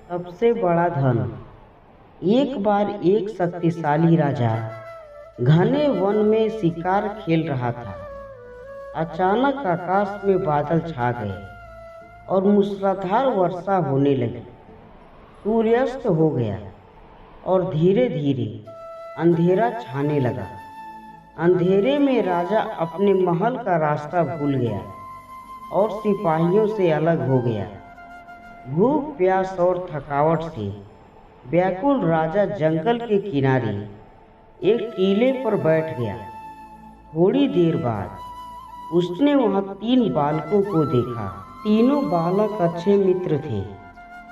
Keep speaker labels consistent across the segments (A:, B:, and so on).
A: सबसे बड़ा धन। एक बार एक शक्तिशाली राजा घने वन में शिकार खेल रहा था। अचानक आकाश में बादल छा गए और मूसलाधार वर्षा होने लगी। सूर्यास्त हो गया और धीरे धीरे अंधेरा छाने लगा। अंधेरे में राजा अपने महल का रास्ता भूल गया और सिपाहियों से अलग हो गया। भूख, प्यास और थकावट से व्याकुल राजा जंगल के किनारे एक टीले पर बैठ गया। थोड़ी देर बाद उसने वहां 3 बालकों को देखा। तीनों बालक अच्छे मित्र थे।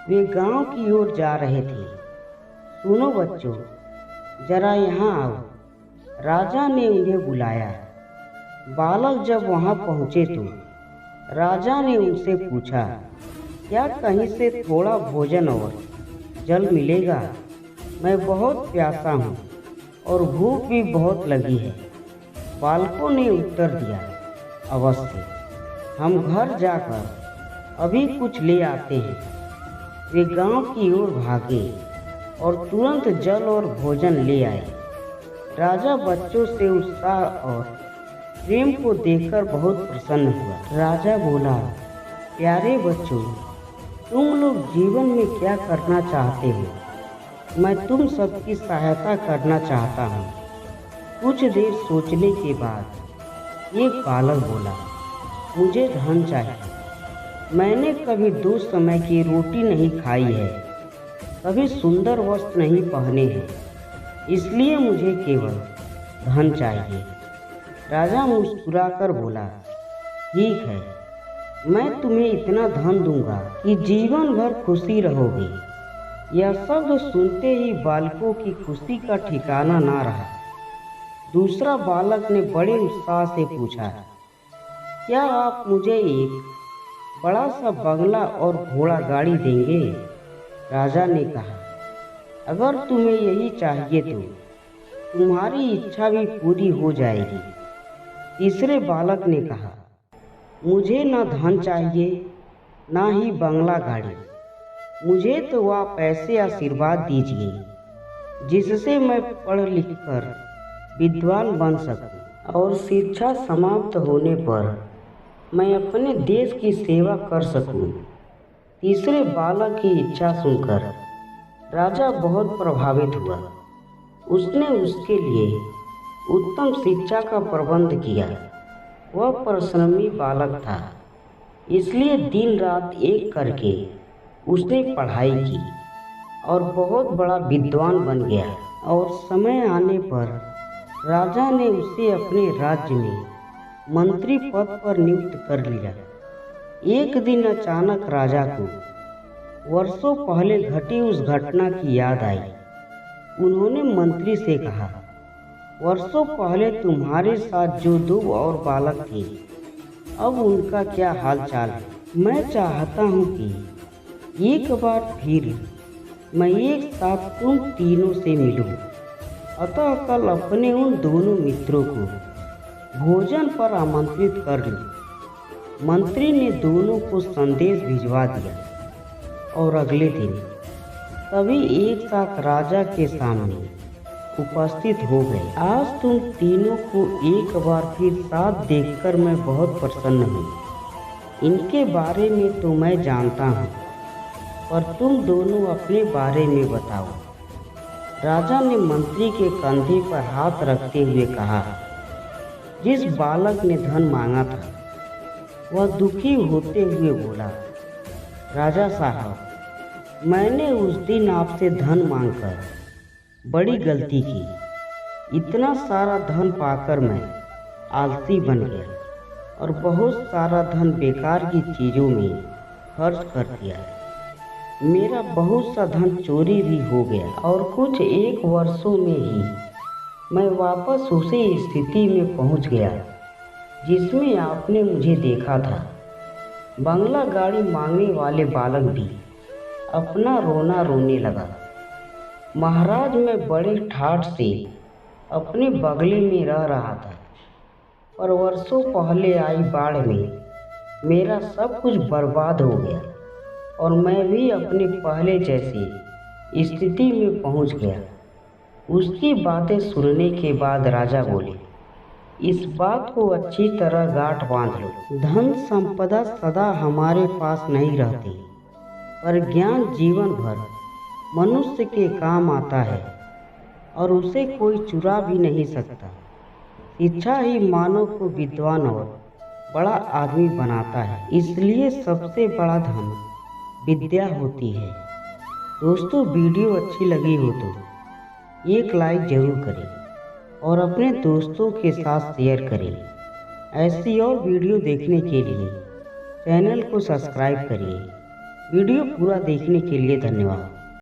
A: वे गांव की ओर जा रहे थे। सुनो बच्चों, जरा यहाँ आओ, राजा ने उन्हें बुलाया। बालक जब वहां पहुंचे तो राजा ने उनसे पूछा, क्या कहीं से थोड़ा भोजन और जल मिलेगा? मैं बहुत प्यासा हूँ और भूख भी बहुत लगी है। बालकों ने उत्तर दिया, अवश्य, हम घर जाकर अभी कुछ ले आते हैं। वे गांव की ओर भागे और तुरंत जल और भोजन ले आए। राजा बच्चों से उत्साह और प्रेम को देखकर बहुत प्रसन्न हुआ। राजा बोला, प्यारे बच्चों, तुम लोग जीवन में क्या करना चाहते हो? मैं तुम सबकी सहायता करना चाहता हूँ। कुछ देर सोचने के बाद एक बालक बोला, मुझे धन चाहिए। मैंने कभी 2 समय की रोटी नहीं खाई है, कभी सुंदर वस्त्र नहीं पहने हैं, इसलिए मुझे केवल धन चाहिए। राजा मुस्कुराकर बोला, ठीक है, मैं तुम्हें इतना धन दूंगा कि जीवन भर खुशी रहोगे। यह शब्द सुनते ही बालकों की खुशी का ठिकाना ना रहा। दूसरा बालक ने बड़े उत्साह से पूछा, क्या आप मुझे एक बड़ा सा बंगला और घोड़ा गाड़ी देंगे? राजा ने कहा, अगर तुम्हें यही चाहिए तो तुम्हारी इच्छा भी पूरी हो जाएगी। तीसरे बालक ने कहा, मुझे न धन चाहिए ना ही बंगला गाड़ी, मुझे तो आप ऐसे आशीर्वाद दीजिए जिससे मैं पढ़ लिख कर विद्वान बन सकूं और शिक्षा समाप्त होने पर मैं अपने देश की सेवा कर सकूं। तीसरे बालक की इच्छा सुनकर राजा बहुत प्रभावित हुआ। उसने उसके लिए उत्तम शिक्षा का प्रबंध किया। वह परिश्रमी बालक था, इसलिए दिन रात एक करके उसने पढ़ाई की और बहुत बड़ा विद्वान बन गया। और समय आने पर राजा ने उसे अपने राज्य में मंत्री पद पर नियुक्त कर लिया। एक दिन अचानक राजा को वर्षों पहले घटी उस घटना की याद आई। उन्होंने मंत्री से कहा, वर्षों पहले तुम्हारे साथ जो 2 और बालक थे, अब उनका क्या हाल चाल है? मैं चाहता हूँ कि एक बार फिर मैं एक साथ तुम तीनों से मिलूं। अतः कल अपने उन दोनों मित्रों को भोजन पर आमंत्रित कर लो। मंत्री ने दोनों को संदेश भिजवा दिया और अगले दिन सभी एक साथ राजा के सामने उपस्थित हो गए। आज तुम तीनों को एक बार फिर साथ देखकर मैं बहुत प्रसन्न हूँ। इनके बारे में तो मैं जानता हूँ, पर तुम दोनों अपने बारे में बताओ। राजा ने मंत्री के कंधे पर हाथ रखते हुए कहा, जिस बालक ने धन मांगा था वह दुखी होते हुए बोला, राजा साहब, मैंने उस दिन आपसे धन मांगकर बड़ी गलती की। इतना सारा धन पाकर मैं आलसी बन गया और बहुत सारा धन बेकार की चीज़ों में खर्च कर दिया। मेरा बहुत सा धन चोरी भी हो गया और कुछ 1 वर्षों में ही मैं वापस उसी स्थिति में पहुंच गया जिसमें आपने मुझे देखा था। बंगला गाड़ी मांगने वाले बालक भी अपना रोना रोने लगा। महाराज, मैं बड़े ठाठ से अपने बगले में रह रहा था, पर वर्षों पहले आई बाढ़ में मेरा सब कुछ बर्बाद हो गया। और मैं भी अपने पहले जैसी स्थिति में पहुंच गया। उसकी बातें सुनने के बाद राजा बोले, इस बात को अच्छी तरह गांठ बांध लो। धन संपदा सदा हमारे पास नहीं रहती, पर ज्ञान जीवन भर मनुष्य के काम आता है और उसे कोई चुरा भी नहीं सकता। शिक्षा ही मानव को विद्वान और बड़ा आदमी बनाता है, इसलिए सबसे बड़ा धन विद्या होती है। दोस्तों, वीडियो अच्छी लगी हो तो एक लाइक जरूर करें और अपने दोस्तों के साथ शेयर करें। ऐसी और वीडियो देखने के लिए चैनल को सब्सक्राइब करिए। वीडियो पूरा देखने के लिए धन्यवाद।